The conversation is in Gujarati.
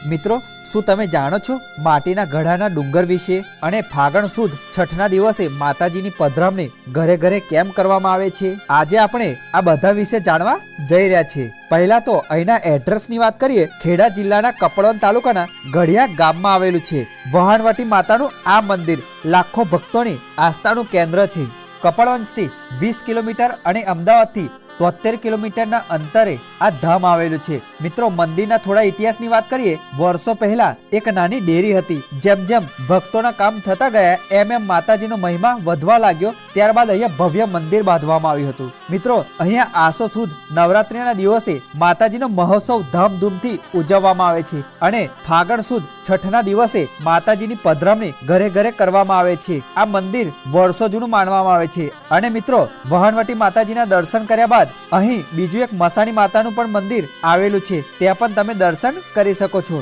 મિત્રો, શું તમે જાણો છો માટીના ઘડાના ડુંગર વિશે અને ફાગણ સુદ છઠના દિવસે માતાજીની પધરામણી ઘરે ઘરે કેમ કરવામાં આવે છે? આજે આપણે આ બધા વિશે જાણવા જઈ રહ્યા છીએ। પહેલા તો અહીંના એડ્રેસની વાત કરીએ। ખેડા જિલ્લાના કપડવંજ તાલુકાના ગઢિયા ગામમાં આવેલું છે। વહાણવટી માતાનું આ મંદિર લાખો ભક્તોની આસ્થાનું કેન્દ્ર છે। કપડવંજથી 20 કિલોમીટર અને અમદાવાદથી 73 કિલોમીટરના અંતરે આ ધામ આવેલું છે। મિત્રો, મંદિરના થોડા ઇતિહાસની વાત કરીએ। વર્ષો પહેલા એક નાની ડેરી હતી। જેમ જેમ ભક્તોના કામ થતા ગયા એમ એમ માતાજીનો મહિમા વધવા લાગ્યો। ત્યારબાદ અહીંયા ભવ્ય મંદિર બાંધવામાં આવ્યું હતું। મિત્રો, અહીંયા આસો સુદ નવરાત્રિના દિવસે માતાજીનો મહોત્સવ ધામધૂમથી ઉજવવામાં આવે છે અને ફાગણ સુદ છઠના દિવસે માતાજીની પધરામણી ઘરે ઘરે કરવામાં આવે છે। આ મંદિર વર્ષો જૂનું માનવામાં આવે છે। અને મિત્રો, વહાણવટી માતાજીના દર્શન કર્યા બાદ અહીં બીજું એક મસાણી માતાનું પણ મંદિર આવેલું છે, ત્યાં પણ તમે દર્શન કરી શકો છો।